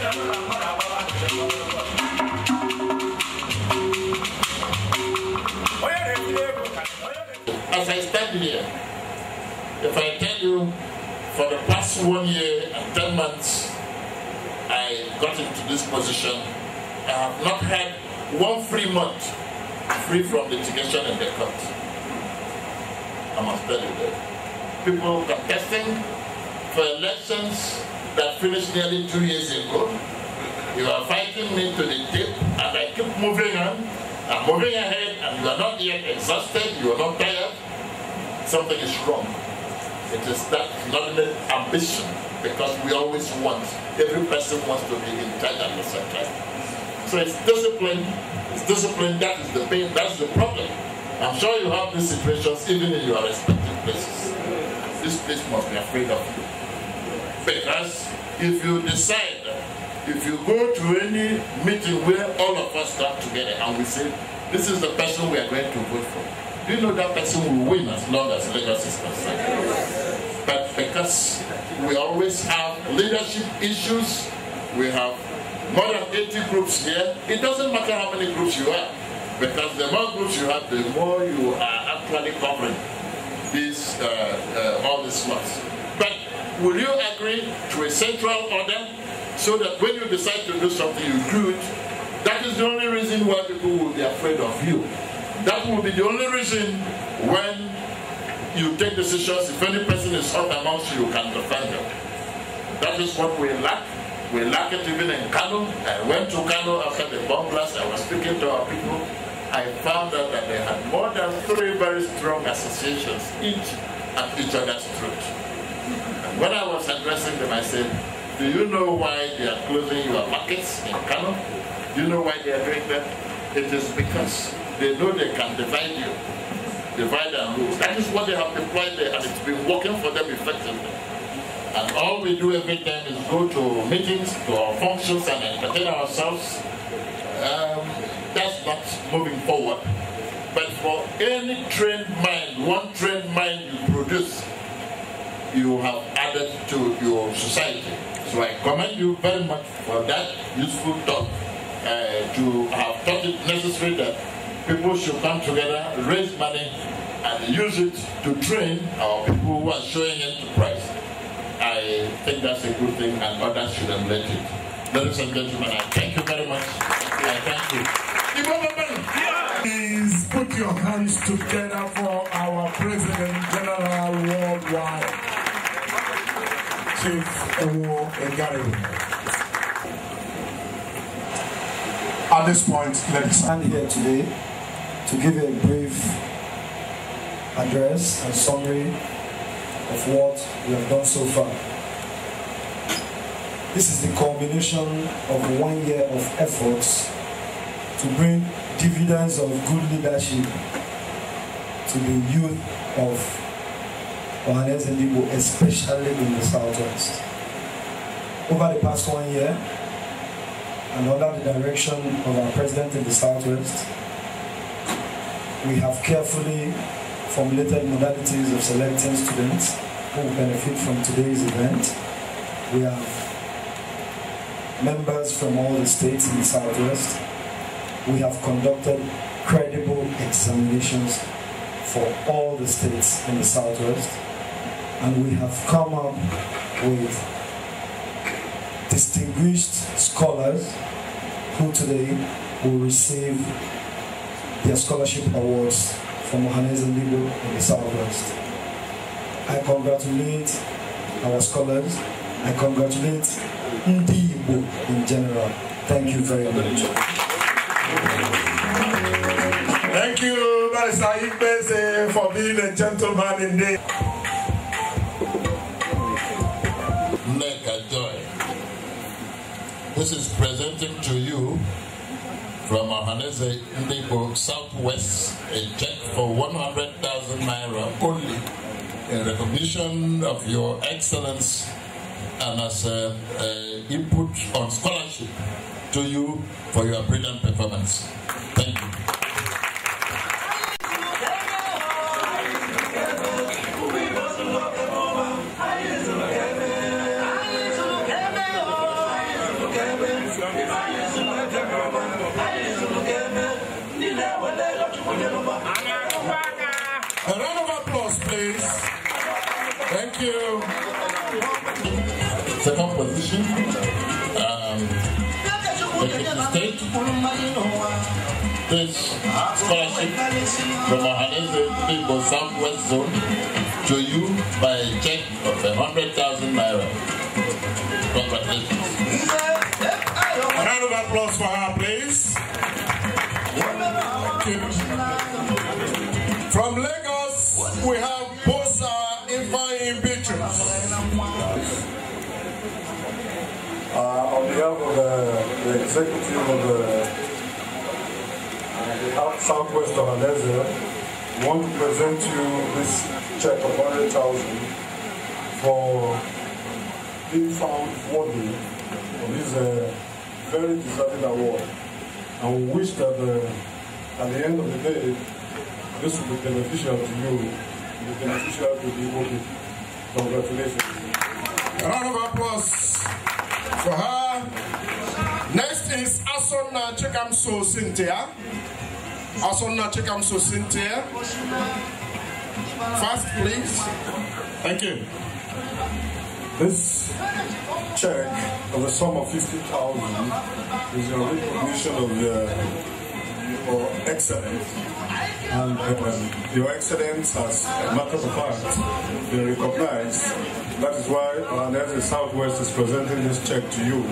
As I stand here, if I tell you, for the past 1 year and 10 months, I got into this position, I have not had one free month free from litigation in the court. I must tell you that. People contesting for elections that finished nearly 2 years ago. You are fighting me to the tip, and I keep moving on. I'm moving ahead, and you are not yet exhausted, you are not tired. Something is wrong. It is that inordinate ambition, because we always want, every person wants to be in charge at the same time. So it's discipline, that is the pain, that's the problem. I'm sure you have these situations even in your respective places. This place must be afraid of you. Because if you decide, if you go to any meeting where all of us come together and we say, this is the person we are going to vote for, do you know that person will win as long as Lagos is concerned? But because we always have leadership issues, we have more than 80 groups here, it doesn't matter how many groups you have, because the more groups you have, the more you are actually covering these, all these lots. But will you agree to a central order so that when you decide to do something, you do it? That is the only reason why people will be afraid of you. That will be the only reason when you take decisions, if any person is hot amongst you, you can defend them. That is what we lack. We lack it even in Kano. I went to Kano after the bomb blast. I was speaking to our people. I found out that they had more than 3 very strong associations, each at each other's throat. And when I was addressing them, I said, do you know why they are closing your markets in Kano? Do you know why they are doing that? It is because they know they can divide you, divide and rule. That is what they have deployed there, and it's been working for them effectively. And all we do every time is go to meetings, to our functions, and entertain ourselves. That's not moving forward. But for any trained mind, one trained mind you produce, you have added to your society. So I commend you very much for that useful talk, to have thought it necessary that people should come together, raise money, and use it to train our people who are showing enterprise. I think that's a good thing, and others should emulate it. Ladies and gentlemen, I thank you very much. I thank you. Please put your hands together for our President General Worldwide, Chief Ewo Egari. At this point, let's stand here today to give a brief address and summary of what we have done so far. This is the culmination of 1 year of efforts to bring dividends of good leadership to the youth of Ohaneze and Ndigbo, especially in the Southwest. Over the past 1 year, and under the direction of our President in the Southwest, we have carefully formulated modalities of selecting students who will benefit from today's event. We have members from all the states in the Southwest. We have conducted credible examinations for all the states in the Southwest. And we have come up with distinguished scholars who today will receive their scholarship awards from Ohaneze and Ndigbo in the Southwest. I congratulate our scholars. I congratulate Ndigbo in general. Thank you very much. Thank you, Barrister Ikpese, for being a gentleman indeed. This is presenting to you from Ohaneze Ndigbo Southwest a check for 100,000 naira only in recognition of your excellence and as input on scholarship to you for your brilliant performance. Thank you. this scholarship from Ohaneze Ndigbo Southwest Zone to you by a check of 100,000 naira. Congratulations. A round of applause for her, please. From Lagos, we have Bosa Ifeanyi Beatrice. On behalf of the executive of the Southwest Ohaneze, we want to present you this check of 100,000 for being found worthy of this very deserving award. And we wish that at the end of the day, this will be beneficial to you, will be beneficial to the Igbo people. Congratulations. A round of applause for her. Next is Asonna Chikamso Cynthia. Asonna Chikamso Cynthia. Fast, please. Thank you. This check of a sum of 50,000 is a recognition of your excellence. And your excellence, as a matter of fact, been recognized. That is why Ohaneze Southwest is presenting this check to you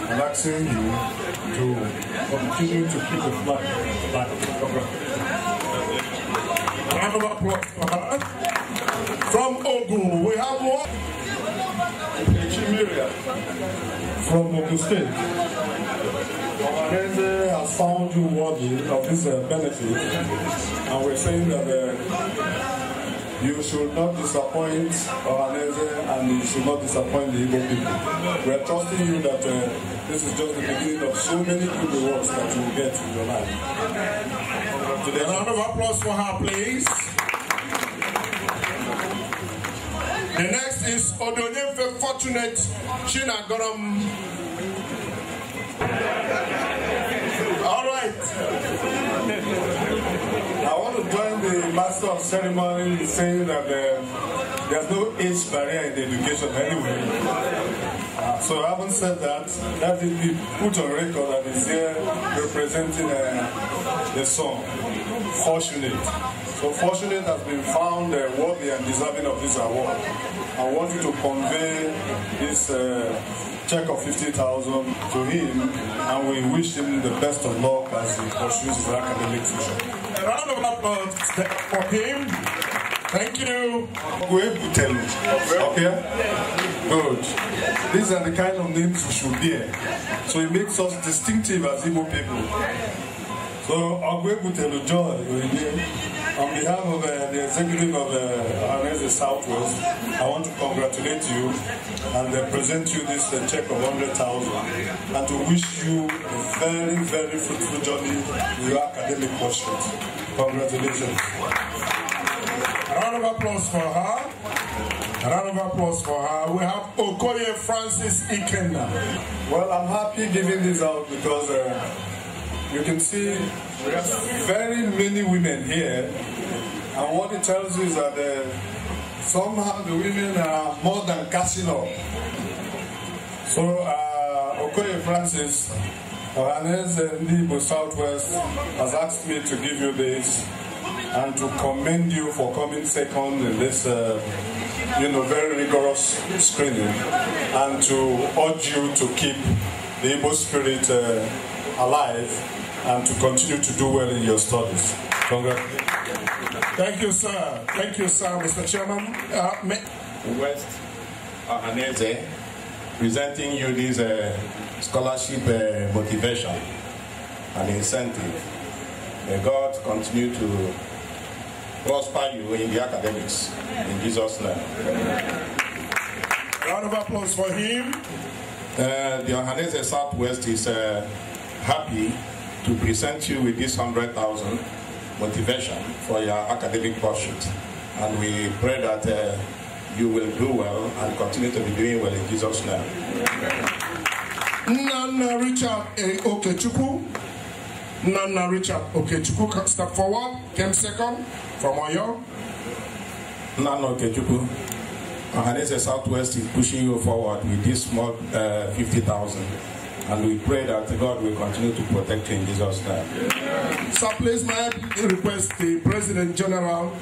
and asking you to continue to keep the flag. Round of applause for her. From Ogun, we have one. From Ogun State. Ohaneze has found you worthy of this benefit, and we're saying that you should not disappoint Ohaneze and you should not disappoint the Igbo people. We're trusting you that this is just the beginning of so many good rewards that you will get in your life. A round of applause for her, please. The next is Odonyefe Fortunate Chinagoram. All right. I want to join the master of ceremony in saying that there's no age barrier in the education anyway. So having said that, let it be put on record that is here representing the song, Fortunate. So Fortunate has been found worthy and deserving of this award. I want you to convey this check of 50,000 to him, and we wish him the best of luck as he pursues his academic future. A round of applause for him. Thank you. Okay? Good. These are the kind of names we should bear. So it makes us distinctive as Igbo people. So Ogwebutelu Joy, on behalf of the executive of Ohaneze Southwest, I want to congratulate you and present you this check of 100,000 and to wish you a very, very fruitful journey with your academic pursuits. Congratulations. A round of applause for her. A round of applause for her. We have Okoye Francis Ikenna. Well, I'm happy giving this out because you can see we have very many women here, and what it tells you is that somehow the women are more than catching up. So Okoye Francis, Ohaneze Ndigbo Southwest, has asked me to give you this and to commend you for coming second in this very rigorous screening, and to urge you to keep the Igbo spirit alive and to continue to do well in your studies. Congratulations. Thank you, sir. Thank you, sir, Mr. Chairman. West Ohaneze, presenting you this scholarship motivation and incentive. May God continue to prosper you in the academics. In Jesus' name. Round of applause for him. The Ohaneze Southwest is happy to present you with this 100,000 motivation for your academic pursuit. And we pray that you will do well and continue to be doing well in Jesus' name. Nana Richard Okechukwu. Nana Richard Okechukwu, step forward, came second from Oyo. Nana Okechukwu, Ohaneze Southwest is pushing you forward with this small 50,000. And we pray that God will continue to protect you in Jesus' name. So please, may I request the President General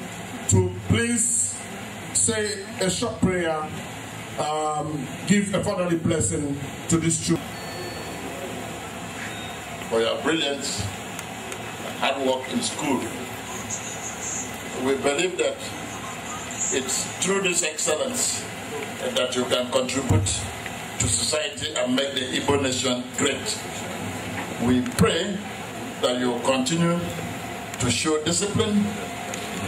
to please say a short prayer, give a fatherly blessing to this children. For your brilliance and hard work in school. We believe that it's through this excellence that you can contribute to society and make the Igbo nation great. We pray that you continue to show discipline,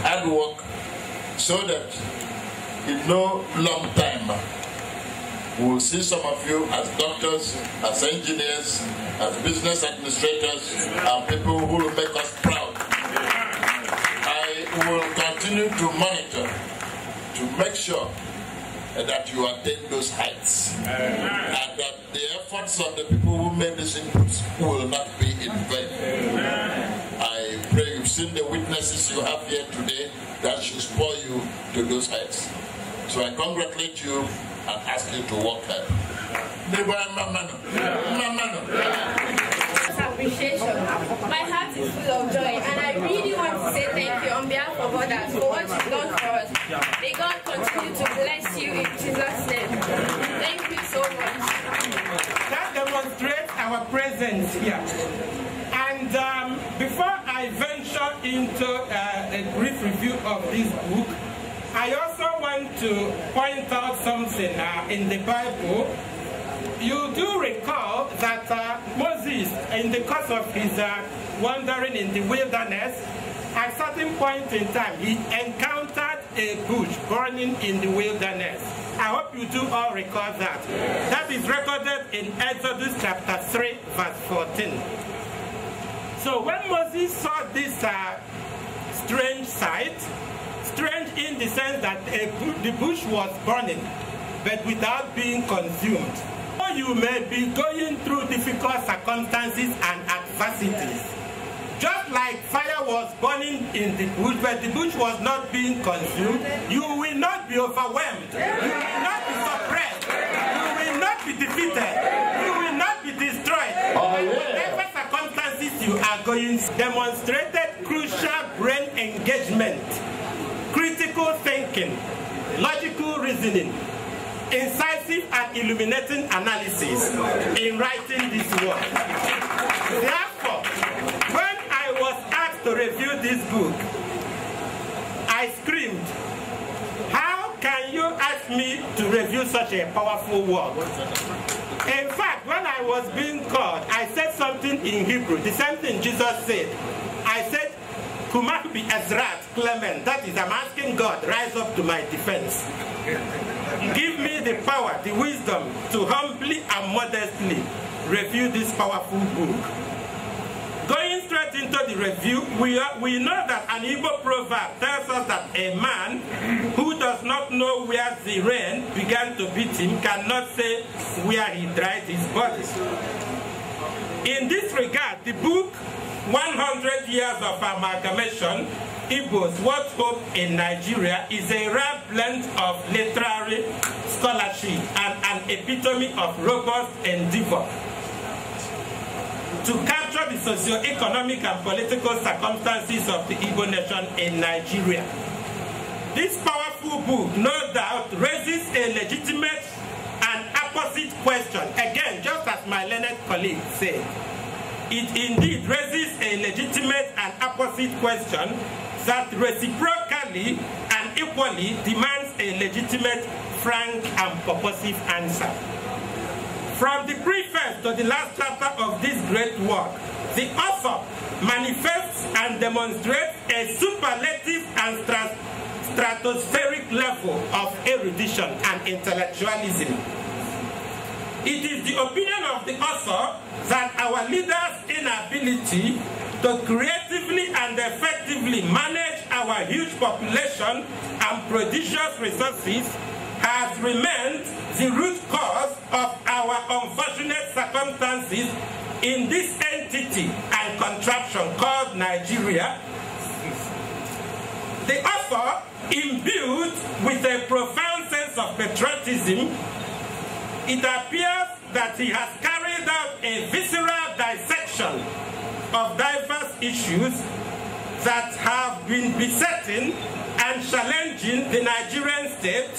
hard work, so that in no long time we will see some of you as doctors, as engineers, as business administrators, and people who will make us proud. I will continue to monitor to make sure that you attain those heights, and that the efforts of the people who made this input will not be in vain. I pray you've seen the witnesses you have here today that should spur you to those heights. So I congratulate you and ask you to work hard. Appreciation. My heart is full of joy, and I really want to say thank you on behalf of others for what you've done for us. May God continue to bless you in Jesus' name. Thank you so much. That demonstrates our presence here. And before I venture into a brief review of this book, I also want to point out something in the Bible. You do recall that Moses, in the course of his wandering in the wilderness, at a certain point in time, he encountered a bush burning in the wilderness. I hope you do all recall that. That is recorded in Exodus chapter 3, verse 14. So when Moses saw this strange sight, strange in the sense that the bush was burning, but without being consumed. You may be going through difficult circumstances and adversities. Just like fire was burning in the bush, but the bush was not being consumed, you will not be overwhelmed. You will not be suppressed. You will not be defeated. You will not be destroyed. Whatever circumstances you are going through, demonstrated crucial brain engagement, critical thinking, logical reasoning, incisive and illuminating analysis in writing this work. Therefore, when I was asked to review this book, I screamed, how can you ask me to review such a powerful work? In fact, when I was being called, I said something in Hebrew, the same thing Jesus said. I said, Kumak be Ezrat, Clement, that is, I'm asking God, rise up to my defense. Give me the power, the wisdom to humbly and modestly review this powerful book. Going straight into the review, we know that an Igbo proverb tells us that a man who does not know where the rain began to beat him cannot say where he dried his body. In this regard, the book 100 Years of Amalgamation, Igbo's What Hope in Nigeria, is a rare blend of literary scholarship and an epitome of robust endeavor to capture the socio-economic and political circumstances of the Igbo nation in Nigeria. This powerful book, no doubt, raises a legitimate and opposite question. Again, just as my learned colleague said, it indeed raises a legitimate and opposite question that reciprocally and equally demands a legitimate, frank, and purposive answer. From the preface to the last chapter of this great work, the author manifests and demonstrates a superlative and stratospheric level of erudition and intellectualism. It is the opinion of the author that our leaders' inability to creatively and effectively manage our huge population and prodigious resources has remained the root cause of our unfortunate circumstances in this entity and contraption called Nigeria. The author, imbued with a profound sense of patriotism, it appears that he has carried out a visceral dissection of diverse issues that have been besetting and challenging the Nigerian state,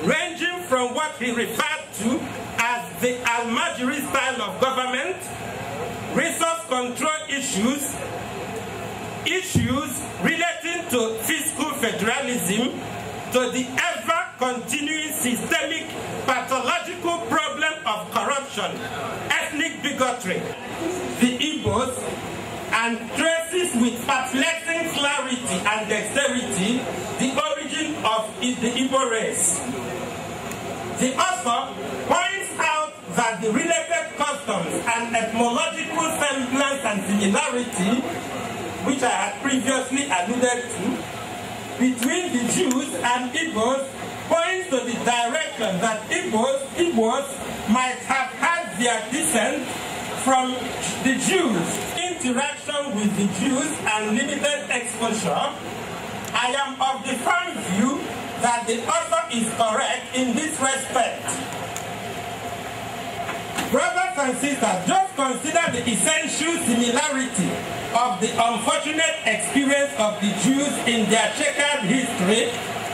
ranging from what he referred to as the Almajiri style of government, resource control issues, issues relating to fiscal federalism, to the ever-continuing systemic pathological problem of corruption, ethnic bigotry, the Igbos, and traces with perplexing clarity and dexterity the origin of the Igbo race. The author points out that the related customs and etymological semblance and similarity, which I had previously alluded to, between the Jews and Igbos points to the direction that Igbos might have had their descent from the Jews. Interaction with the Jews and limited exposure, I am of the firm view that the author is correct in this respect. Brothers and sisters, just consider the essential similarity of the unfortunate experience of the Jews in their checkered history,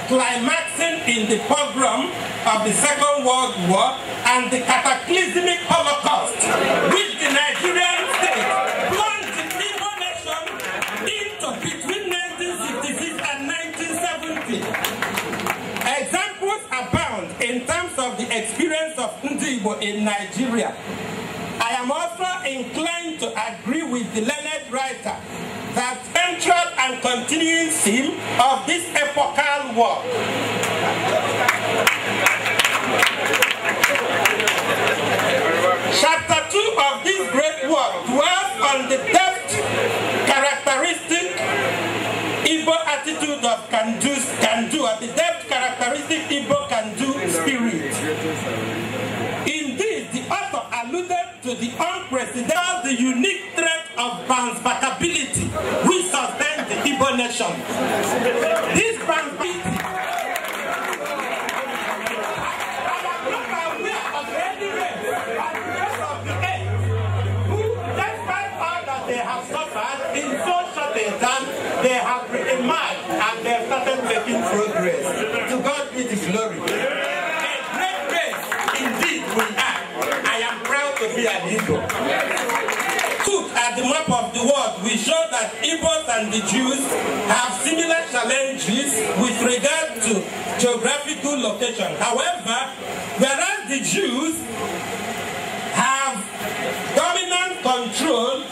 climaxing in the pogrom of the Second World War and the cataclysmic Holocaust, which the Nigerian state plunged the Igbo nation into between 1966 and 1970. Examples abound in terms of the experience of Ndigbo in Nigeria. I am also inclined to agree with the learned writer that central and continuing theme of this epochal work. Chapter 2 of this great work dwells on the depth characteristic Igbo attitude of can do, or the depth characteristic Igbo can-do spirit. Indeed, the author alluded to the unprecedented, the unique threat of bounce-backability which sustains the Igbo nation. This bounce-backability, I am not aware of any race on the rest of the earth who, despite all that they have suffered in so short a time, they have re-emerged and they have started making progress. To God be the glory. A great race indeed we are. I am proud to be an Igbo. Look at the map of the world, we show that Igbos and the Jews have similar challenges with regard to geographical location. However, whereas the Jews have dominant control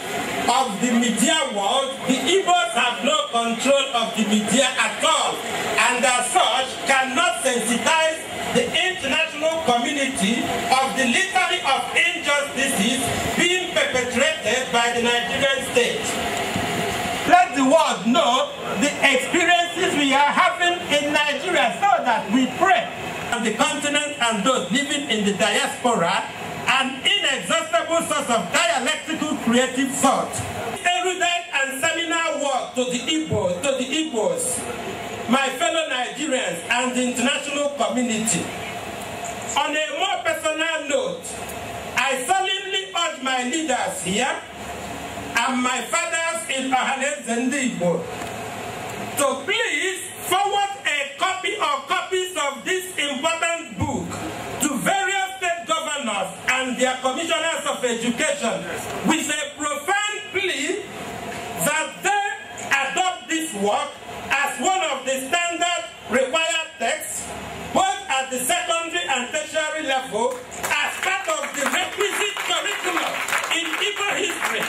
of the media world, the Igbos have no control of the media at all, and as such cannot sensitize the international community of the litany of injustices being perpetrated by the Nigerian state. Let the world know the experiences we are having in Nigeria so that we pray on the continent and those living in the diaspora an inexhaustible source of dialectical creative thought. Erudite and seminar work to the Igbos, my fellow Nigerians and the international community. On a more personal note, I solemnly urge my leaders here and my fathers in Ohaneze and Ndigbo to please forward a copy or copies of this important book to various state governors and their commissioners of education with a profound plea that they adopt this work as one of the standard required texts, both at the secondary and tertiary level, as part of the requisite curriculum in Igbo history,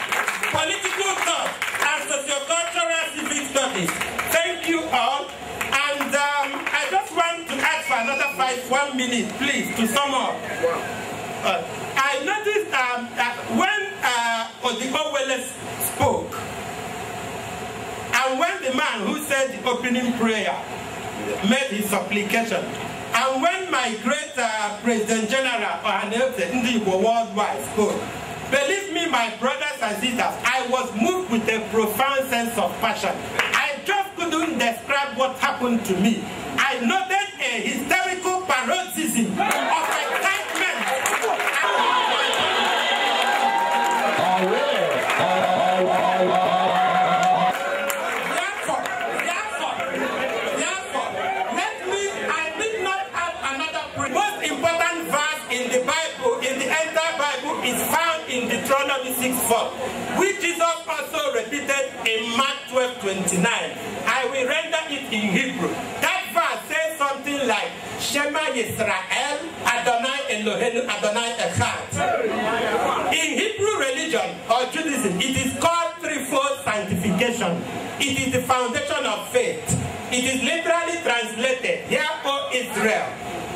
political thought, and sociocultural civic studies. Thank you all. And I just want to ask for another 1 minute, please, to sum up. I noticed when Ohaneze spoke, and when the man who said the opening prayer made his supplication, and when my great President General Ohaneze Ndigbo worldwide spoke, believe me, my brothers and sisters, I was moved with a profound sense of passion. I just couldn't describe what happened to me. I noted a hysterical paroxysm of excitement. Deuteronomy 6:4, which Jesus also repeated in Mark 12:29. I will render it in Hebrew. That verse says something like, Shema Yisrael, Adonai Eloheinu, Adonai Echad. In Hebrew religion or Judaism, it is called threefold sanctification. It is the foundation of faith. It is literally translated, Hear, O Israel,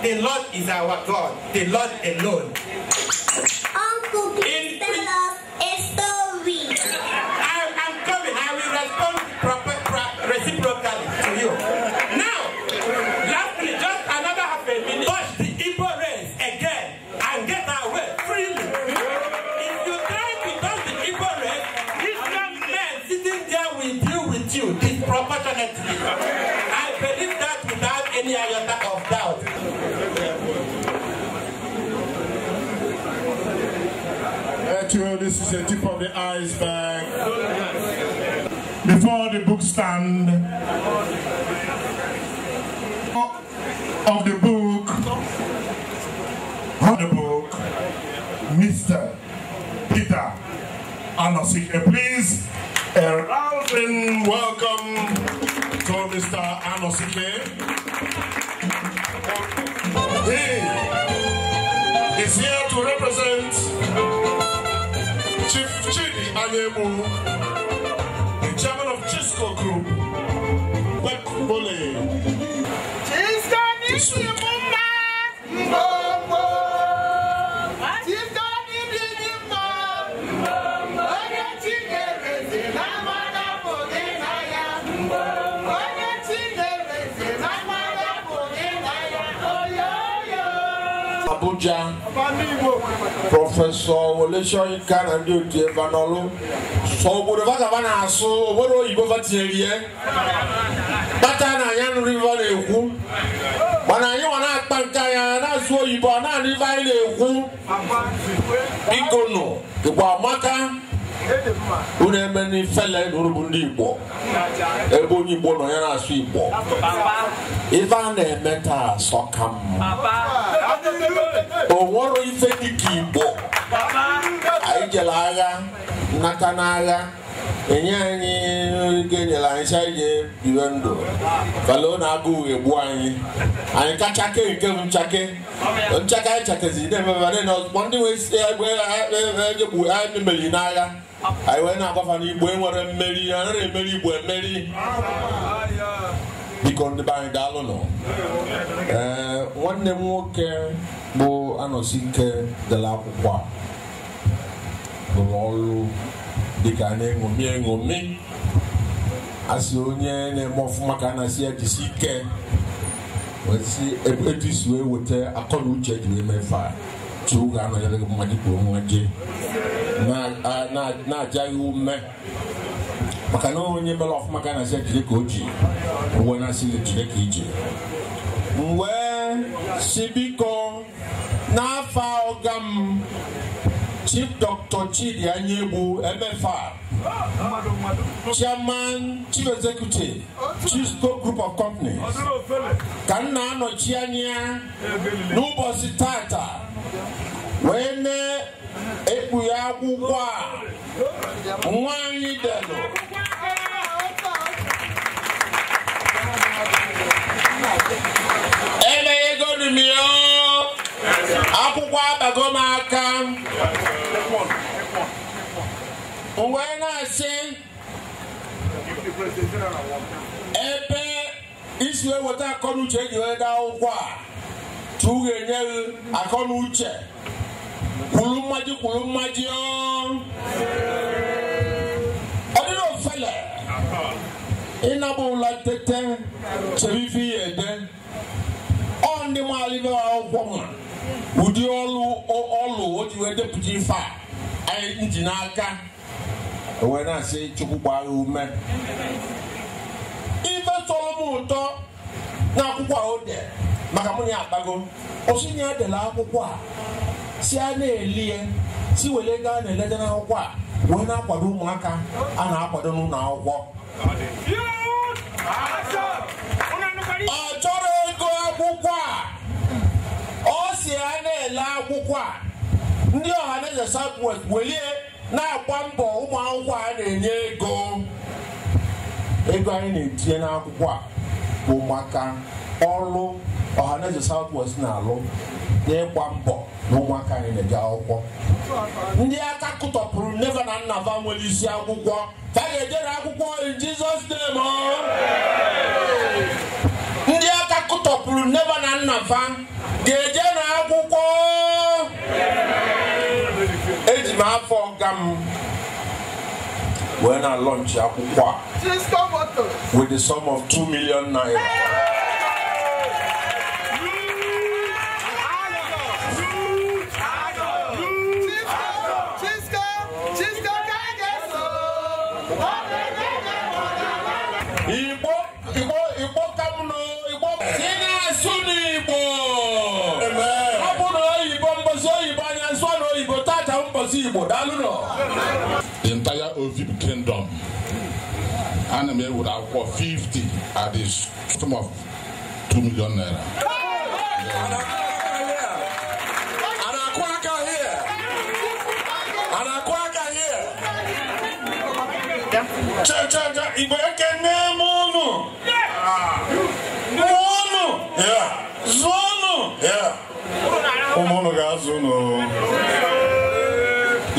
the Lord is our God, the Lord alone. Uncle, please tell us a story. I'm coming. I will respond reciprocally to you. Now, lastly, just another half a minute. Touch the Igbo race again and get away freely. If you try to touch the Igbo race, this young man sitting there with you disproportionately. I believe that without any iota of doubt. This is a tip of the iceberg. Before the book stand of the book, Mr. Peter Anosike. Please, a rousing welcome to Mr. Anosike. He is here to represent Chief Chidi Anyebu, the chairman of Chisco Group. Abuja, Professor Olesho Kanadu Vanolo, so would have a so what are you over to Batana Yan River, when I know an Pankaya, that's what you born and divide Ikono, the Wamaka, Unemani Fella, Ndigbo, Ebony Bonoyana Sweetbo. Even the meta sokam. Or what are you saying? Kibo. Aijalaga, Nakanaga, and Yanni Genela inside the window. Kalona Gu, Buani, and Kachake, Kevin Chake, and Chaka never knows one day where I had the Melinaga. I went up of an Ibuan and Mary. Because the bank no. One day more care, bo anosike de la Pua. Lolo, the cane, ngomi, as you ne mof macana see at the seeker. Let's see a British way with a conu check with my fire. Two Ghana Magic na Jayu me. Makano when you off Macana said to the coach when I see the Chileki. Where Sibiko na fao gam Chief Dr. Chidi Anyebu MFR Chairman Chief Executive Chisco Group of Companies Kana no Chianya Nubosi Tata when Epuya Bukwa Mwani Deno Eme ego ni miyo Akukwa bagoma akam When I say Ebe Iswe wata akonu uche Jiweda ukwa Tuge nye akonu uche Kulumaji Odino fele Inabu la tete Chevifi ede On the malive woman would you all what you were deputy fire? I Jinaka when I say Chukuba man. Even Solomon talk now Kukwa there. Makamuni Abago, Osinia de la Kukwa. Siane Lien, see what they got and let them out. When I put Maka and I put on now walk. Siane la Kukwa. Ndio Ohaneze Southwest, Willie, na-agba mbọ ụmụ akwụkwọ a na-enye ego anyị na-etinye n'akwụkwọ a bụ maka ọrụ Ohaneze Southwest na-alụ n'ịgba mbọ na ụmụaka anyị na-eje akwụkwọ. Ndị aka kụtọpụrụ neva na nnava nwere isi akwụkwọ ka ga-eje n'akwụkwọ in Jesus name. Ndị aka kụtọpụrụ neva na nnava ga-eje n'akwụkwọ. Eji m afọ ọga m wee na launch akwụkwọ a with the sum of 2 million naira. The entire OVIP kingdom, anime would have got 50 at the sum of 2 million naira.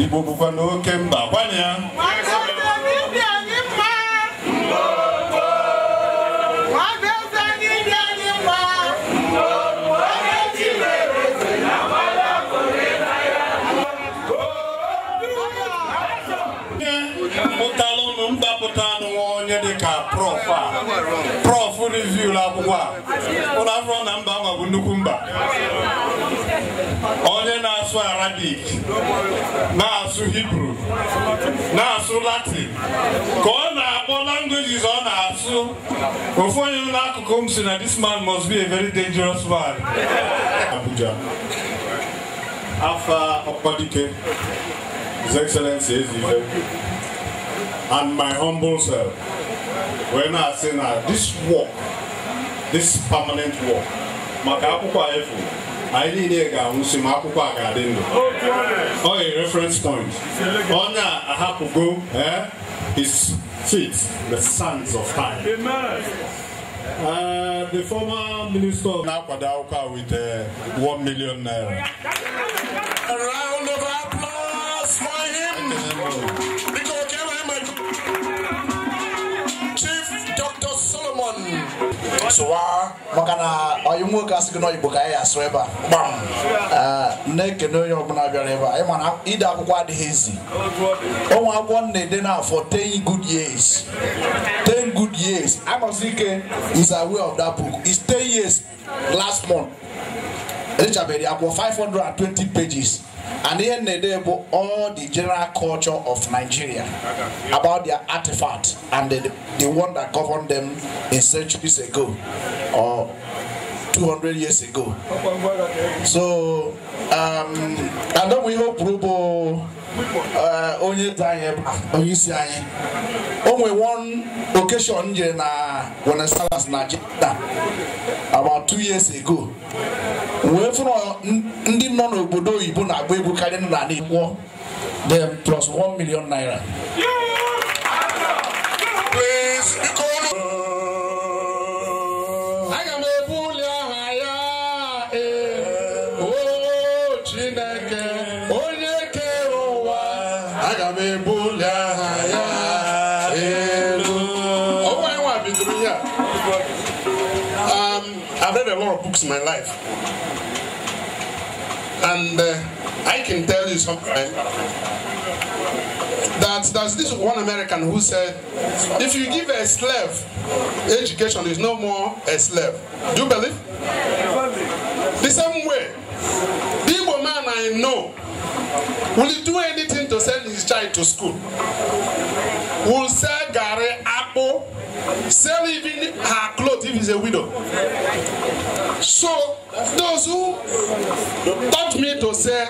Igbo bụkwa n'oke mba gwanye ya. Pụtalụ mgbapụta onye dịka prof review akwụkwọ a ụlọ afọ na mba nwa bụ nnukwu mba. Onye na-asụ Arabic, na-asụ Hebrew, na-asụ Latin, ka ọ na-akpọ languages ọ na-asụ. Ofu onye n'akụkụ m si na this man must be a very dangerous man. Abuja, Afa Okpadike, His Excellency Ezive, and my humble self, when I say now this work, this permanent work, maka akwụkwọ efu. I need a reference point. On I have to go, his feet, the sands of time. The former minister of Nakwadauka with 1 million naira. A round of applause for him. Chief Dr. Solomon. So, Makana, or you move as you know, you book a sweber. Bam. Neck and no, you're going to be able. I want to either quite hazy. Oh, I want the dinner for 10 good years. 10 good years. I must think is aware of that book. It's 10 years last month. Richard, I got 520 pages. And then they about all the general culture of Nigeria, about their artifacts and the one that governed them in centuries ago or 200 years ago. So, and then we hope Rubo only time only one occasion when I started Nigeria about 2 years ago. We from ndị nọ n'obodo oyibo na-agba egwu karịa na n'Igbo them plus 1 million naira. Please, aga m ebuli aha ya o Chineke onye kere ụwa aga m ebuli aha ya o nwere nwa bidoro ya. I've read a lot of books in my life. And I can tell you something, that there's this one American who said, if you give a slave education, is no more a slave. Do you believe? The same way, the Igbo man I know, will he do anything to send his child to school? Will sell gare, apple, sell even her clothes if he's a widow. So, those who taught me to say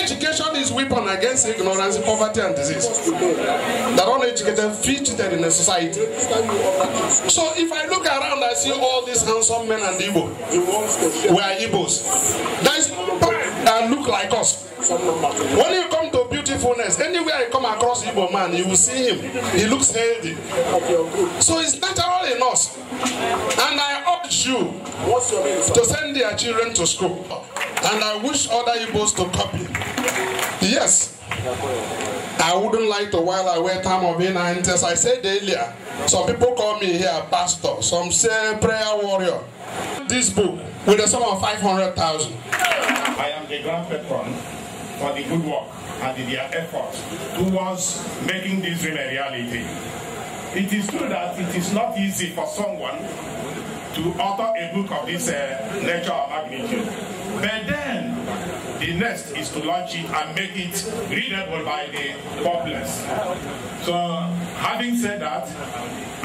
education is weapon against ignorance, poverty and disease. That uneducated featured in a society. So if I look around, I see all these handsome men and Igbo. We are Igbos. That look like us. When you come to build beautifulness. Anywhere I come across Igbo man, you will see him. He looks healthy. So it's natural in us. And I urge you to send their children to school. And I wish other Igbos to copy. Yes. I wouldn't like to while I wear time of in and as I said earlier, some people call me here pastor, some say prayer warrior. This book with a sum of 500,000. I am the grand patron for the good work and their efforts towards making this dream a reality. It is true that it is not easy for someone to author a book of this nature or magnitude. But then, the next is to launch it and make it readable by the populace. So, having said that,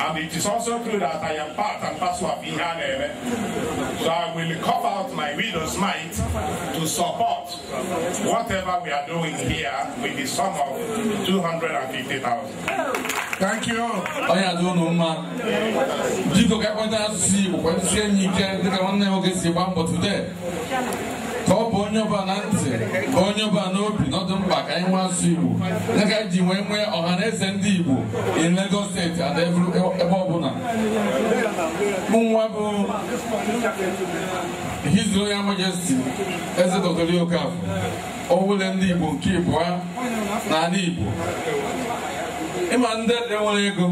and it is also true that I am part and parcel of Ohaneze, so I will cough out my widow's mite to support whatever we are doing here with the sum of 250,000. Thank you. I don't know, man. You go get what I see. When you can, the one never gets the one, but today. Top on your banana, on your banopi, not them back. I want to see you. Like I did when we're Ohaneze and Ndigbo in Lagos State and every Ebobuna. Mumwabo, His Royal Majesty, as a Dr. Leokaf, all Ndigbo, Kipwa, Nanibo. Iman that they want to go.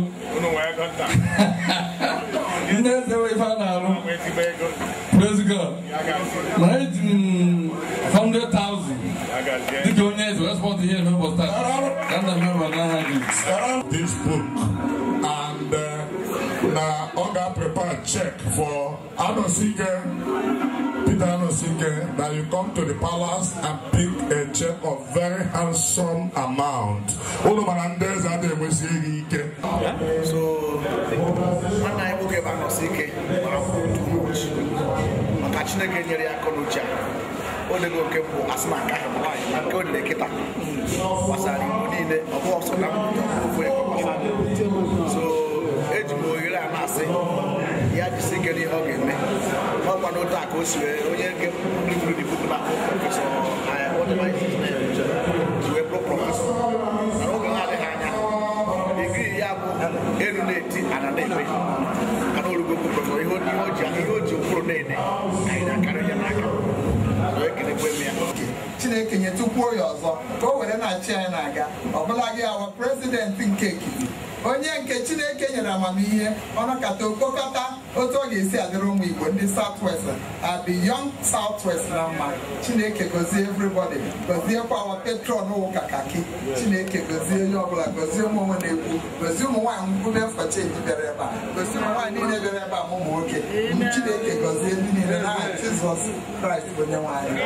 That's the way I found out. Praise God. 100,000. The donors were supposed to hear members. This book and now Oga prepared check for Peter Anosike that you come to the palace and pick a check of very handsome amount. So when I book a Anosike, I'm catching again here at Konucha. Only go kepo asma kahemwa and go de kita. Wasari modine obo so na mfu e ko. So ejimo ira na ase. Ya di sigeri ogeme. Papa no ta ko siwe onye ke mulu di book na so what am I to a professor. Na ogo na de hanya. Degree ya bo eruneti anadebe. Kana olugo professor iho pro nene. Aina karo ya naka. Chineke nyetukwu ya ọzọ ka o were na-achị anyị na-aga ọbụla gị awa prezidenti nke ekiti onye nke Chineke nyere amamihe ọnọkata okpokọta otu ọ ga-esi adịrị ụmụ Igbo ndị Southwest the young Southwest na mma Chineke gozie everybody goziekwa awa patron ụka kaki Chineke gozie onye ọbụla gozie ụmụ onwe na-ekwu gozie ụmụ nwaanyị mkpụrụ efu chenji bịara ebe a gozie ụmụ nwaanyị niile bịara ebe a ma ụmụ nwoke Chineke gozie ndị niile n'aha Jizọs Kraịst bụ onye nwaanyị.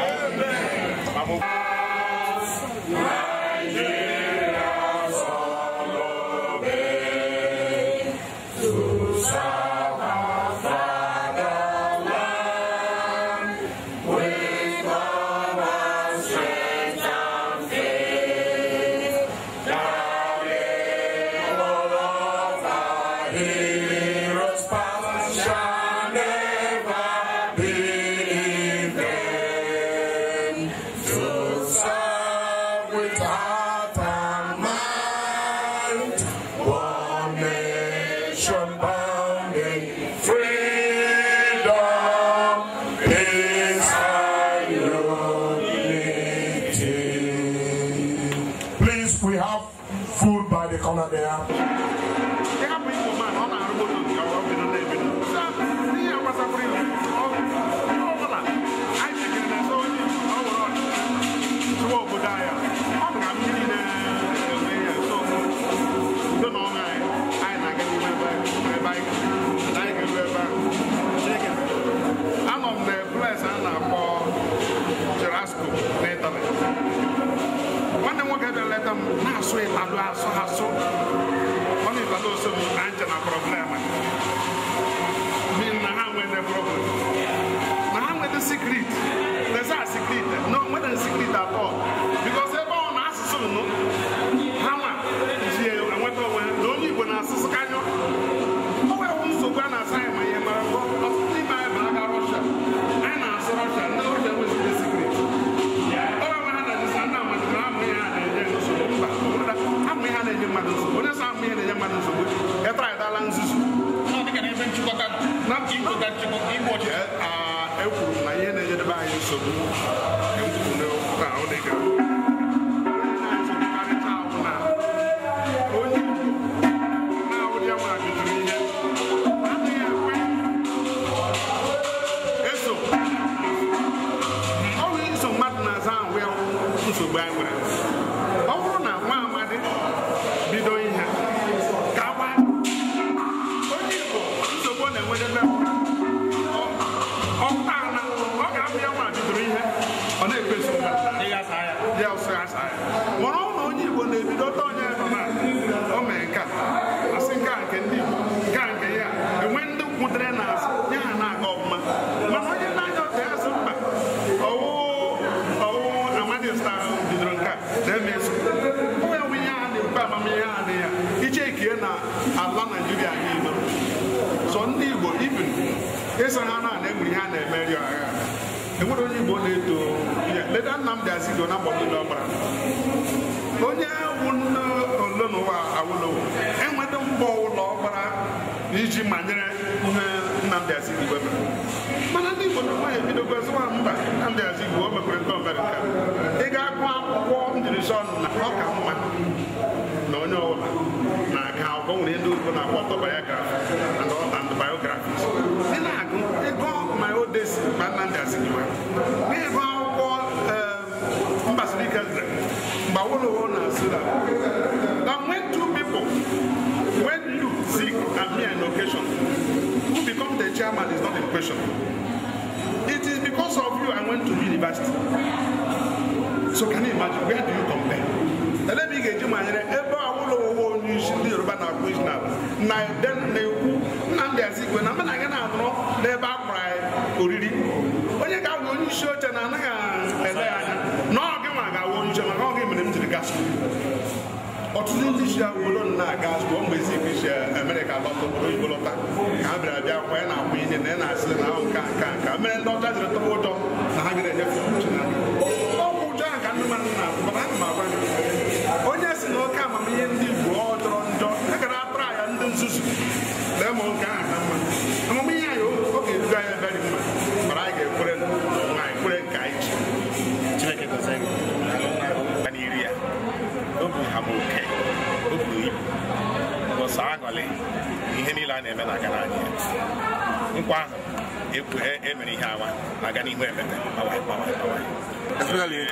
Especially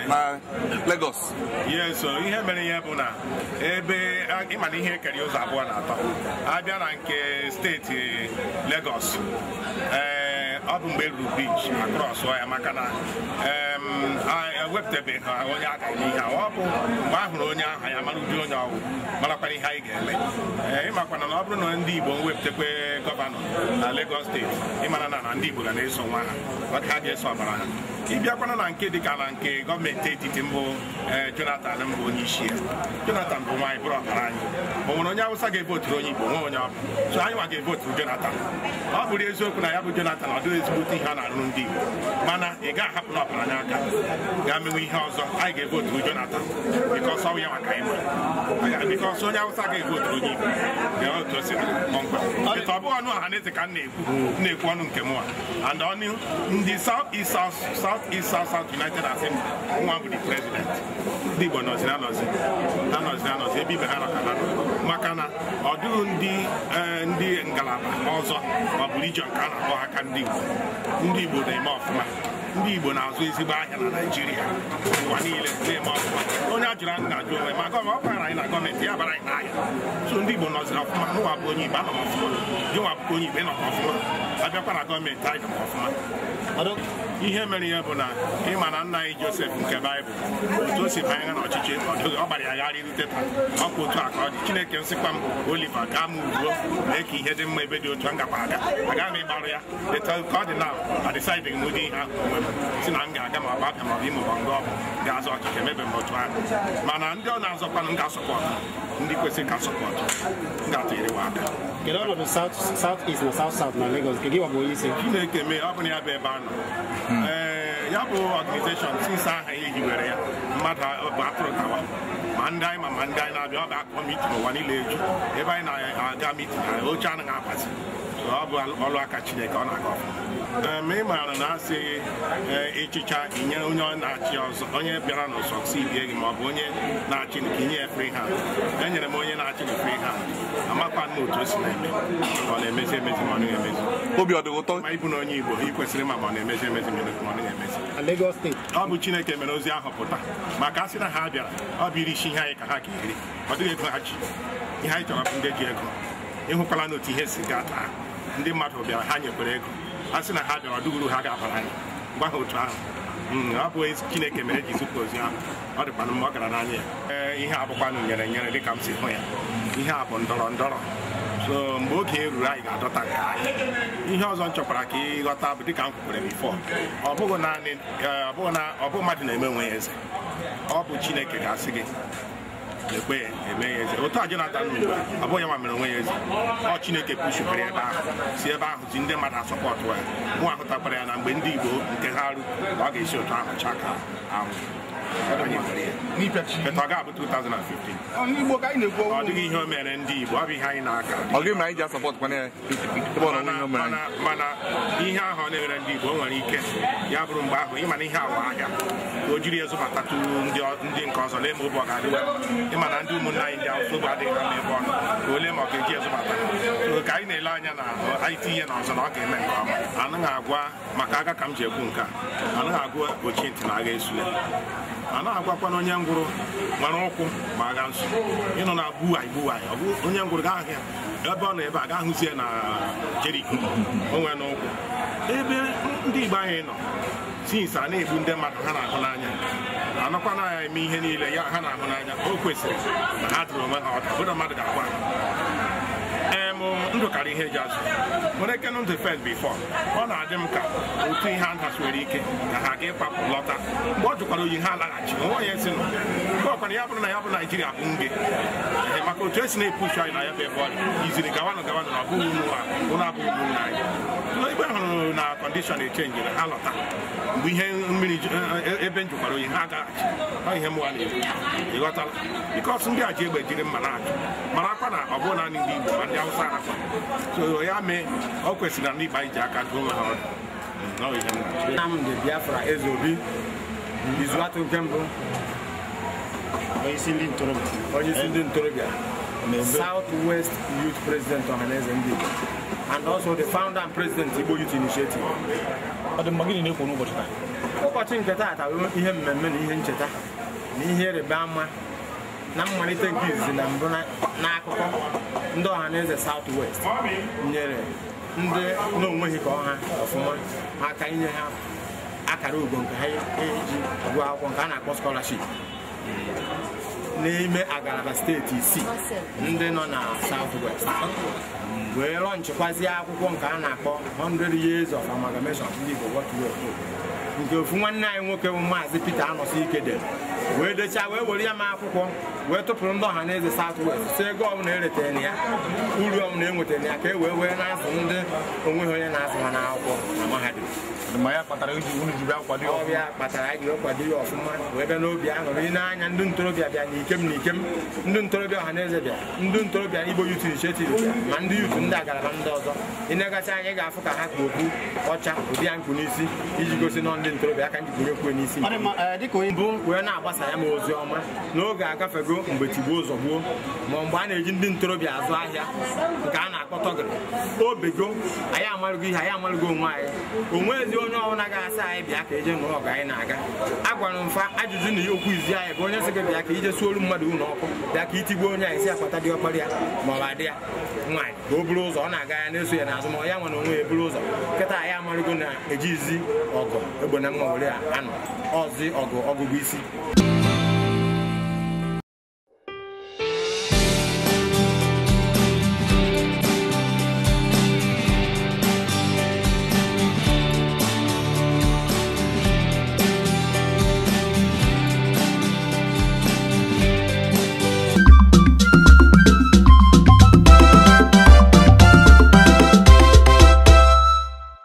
Lagos. Yes, so you have many years now. I'm here carry us up one out. I been state Lagos. Up in Beirut Beach across where I'm I worked a bit. I want I am a little Malapari High Game. I'm a Ndigbo with the governor, Lagos State. I'm an Ndigbo and there's someone. What had you so far? If you are going to get the government take it in Jonathan and Bonishia. Jonathan for my brother. But when I was a vote to Ronnie, so I want to vote to Jonathan. I would also have Jonathan or do his booty Hana Rundi. Mana, it got happen up Anaka. Gammy House, I gave vote to Jonathan because how you are kind. Because so now I vote to him. They are to say, the Tabu and Ohaneze can name one Kemua. And on you in the Southeast South United Assembly, one with the president. Ndigbo knows Nanos, a big Makana, or doing the Ngalaba, also, or region can do. Ndigbo, they more. Ndigbo now so easy back in Nigeria. One year, they more. Only I drank that joy. My government, I comment here, but I die. So Ndigbo knows enough. Who are going to ban you are going to ban off. I don't want to government tied off. I don't. Ihe mere ya bụ na ịma na nna anyị Joseph nke Baịbụl otu o si banye na ọchịchị ọ gbara ya ghara irute taa ọkwa otu a ka ọ dị Chineke nsịkwa m Oliver gaa m ugbo mee ka ihe dị mma ebe dị otu a ngakwa aga agaghị m ịgbarụ ya ka ọ dị na adịsaịdị m ụdị ihe ahụ onwe m si na m ga-aga ma ọ bụ abịa ma ọ bụ ime ụgbọ nga ọbụ ga-azọ ọchịchị emebe m otu ahụ mana ndị ọ na-azọkwanụ m ga-asọpọtụ ndị kwesịrị ka sọpọtụ m ga-atụnyere wa aka kedu ọnọdụ South-East na South-South na Lagos nke gị wa bụ onye isi Chineke mee ọ bụ na ya bụ ebe a nọ ya bụ organization since aha ya hiwere ya mmadụ bụ atụrụ tawa ma ndị anyị ma ndị anyị na-abịa ọ bụ akpọ mitin ụwa niile eju ebe anyị na-aga mitin oche anaghị abazi ọ bụ ọlụ aka Chineke ọ na-aga ọfụma Me mara na asị echicha inye onye na-achị ọzọ onye bịara na succeed gị ma ọ bụ onye na-achị nke inye free hand. Enyere m onye na-achị na free hand. Amakwa m otu o si na-eme. Ọ na-emezi emezi ma ọ naghị emezi. Obi ọ dị ụtọ. Ma ịbụ na onye Igbo ị kwesịrị ma ọ na-emezi emezi ma ọ naghị emezi. Lagos State. Ọ bụ Chineke mere ozi ahụ pụta maka asị na ha bịara ọ bụ iri isi ihe anyị ka ha ga-eri. Ọ dịghị ego ha ji. Ihe anyị chọrọ bụ ndị ji ego. Ịhụkwala n'otu ihe si gaa taa. Ndị mmadụ bịara ha nyekwara ego. A sị na ha bịara ọdụguru ha ga-abara anyị gwa ha otu ahụ ọ bụ Chineke mere ji zipụ ozi ahụ ọ dịkwana mma ọ gara n'anya ya ihe abụkwanụ nyere nyere dịka m si hụ ya ihe a bụ ndọrọ ndọrọ so mgbe oge eruru anyị ga-adọta nke anyị ihe ọzọ m chọkwara ka ị ghọta bụ dịka m kwukwere bifọ ọ bụghị naanị ọ bụ mmadụ na-eme onwe ya eze ọ bụ Chineke ga-asị gị ekwe ya eme ya eze otu a Jonathan mgbe ọ bụghị nwa mere onwe ya eze ọ Chineke kwuchikwere ebe ahụ si ebe ahụ ji ndị mmadụ asọpọtụ ya mụ ahụtakwara ya na mgbe ndị Igbo nke ha rụ ọ ga-esi otu ahụ chaka ahụ ọ ga-abụ 2015 ọ dịghị ihe o mere ndị Igbo ọ bụ ihe anyị na-aka mana ihe ahụ ọ na-ewere ndị Igbo o nwere ike ya bụrụ mgbe ahụ ịma na ihe awa ahịa ka o jiri ya zụbatatụ ndị nke ọzọ lee ma obe ọ ga-adịwa ịma na ndị ụmụnne anyị ndị Awụsa ogbe adịghị ha ebe ọnụ ka ole ma ọ ga-eji ya zụbata ka anyị na-ele anya na anyị tinye na ọzọ na ọ ga-eme nke ọma anaghị agwa maka aga ka m ji ekwu nke a anaghị agwa ochie ntị na agha esule anaghị agwakwana onye ngwụrụ nwere ụkwụ ma agha nso ịnọ na gbuwanyị ọ bụ onye ngwụrụ ga ahụ ya ebe ọ nọ ebe a ga ahụzie na Jeriko o nwere n'ụkwụ ebe ndị Igbo anyị nọ sinsi a na-egbu ndị mmadụ ha na-ahụ n'anya anọkwana ya eme ihe niile ya ha na-ahụ n'anya o kwesịrị na ha dụrụ onwe ha ọda bụrụ mmadụ ga-agwa ndụ karịa ihe eji azụ nwere eke ndụ fes bifọ ọ na-adị m ka otu ihe a nwere ike ka ha ga ịkpapụ lọta mgbe ọ jụkwara oyi ha alaghachi onwe ya esi nọ mgbe ọkwana ya bụrụ na ya bụ Naijiria bụ nge maka otu esi na-epushi anyị na ya bụ ebe ọrịa iziri gawanụ gawanụ na ọbụghị ụlọ abụghị ụmụnne anyị igbe hụrụ na kọndishọn echenjiri ha lọta mgbe ihe mmiri ebe njụkwara oyi ha agaghachi ọ ihe mụwa na-ekwu ịghọtala bikọs ndị a ji egbe jiri mma na-achụ marakwa na ọ bụrụ naanị ndị Igbo ma ndị Awụsa arakwa so ya mee ọ kwesịrị na ndị Igbo anyị ji aka gụọ onwe ha ọdụ Nnamdi Biafra Ezeobi izu atụ nke mbụ onyeisi ndị ntorobịa Southwest Youth President Ohaneze Ndigbo and also the founder and president Igbo Youth Initiative. Ụbọchị nke taata bụ ihe mmemme na ihe ncheta na ihe ịrịba ama na mmalite nke izizi na mbụ n'akụkọ ndị Ohaneze Southwest nyere ndị n'onweghị ka ọha ọfụma aka inye ha akara ugo nke ha eji agụ akwụkwọ nke a na-akpọ scholarship n'ime agalaba steeti isii ndị nọ na Southwest wee lọnchịkwazie akwụkwọ nke a na-akpọ 100 Years of Amalgamation ndị Igbo What We Are nke ofu nwanne anyị nwoke bụ Maazị Peter Anọsi Ike dere wee dechaa wee were ya ma akwụkwọ wee tụpụrụ ndị Ohaneze Southwest si ego ọbụla eretere na ya uru ọbụla enwetara ya ka e wee na-azụ ndị onweghị onye na-azụ ha n'akwụkwọ na mahadum ya kpatara ọbịa kpatara anyị ji kwado ya ọfụma wee bịa n'obi aṅụrị n'anya ndị ntorobịa bịa n'ikem n'ikem ndị ntorobịa Ohaneze bịa ndị ntorobịa Igbo Youth Initiative bịa ma ndị youth ndị agalaba ndị ọzọ ịnegasị anyị ga-afụ ka ha kpa okpu ọcha ụdị ya nkụ n'isi iji gosi nọ ndị ntorobịa aka njikere ekwe n'isi bụ wee na-agbasa ya ma ozi ọma n'oge agafego mgbe tigbuo ụzọ gbuo ma mgbe a na-eji ndị ntorobịa azụ ahịa nke a na-akpọ tọgịrị obego anyị amalụgo ihe anyị amalụgo onwe anyị onwezi onye ọbụla ga-asị anyị bịa ka eje n'ụlọ ọgụ anyị na-aga agwara m mfa ajụjụ na ihe okwu izi anyị bụ onye sị gị bịa ka ije suolu mmadụ ụlọ ọkụ bịa ka itigbuo onye anyị si akpata dị ọkpara ya ma ọ bụ adị ya nwaanyị ka o buru ụzọ ọ na-aga ya na-eso ya n'azụ ma ọ ya nwe na onwe ya eburu ụzọ nkịta anyị amalụgo na-ejizi ọgụ egbe na mma were anọ ọzi ọgụ ọgụgụ isi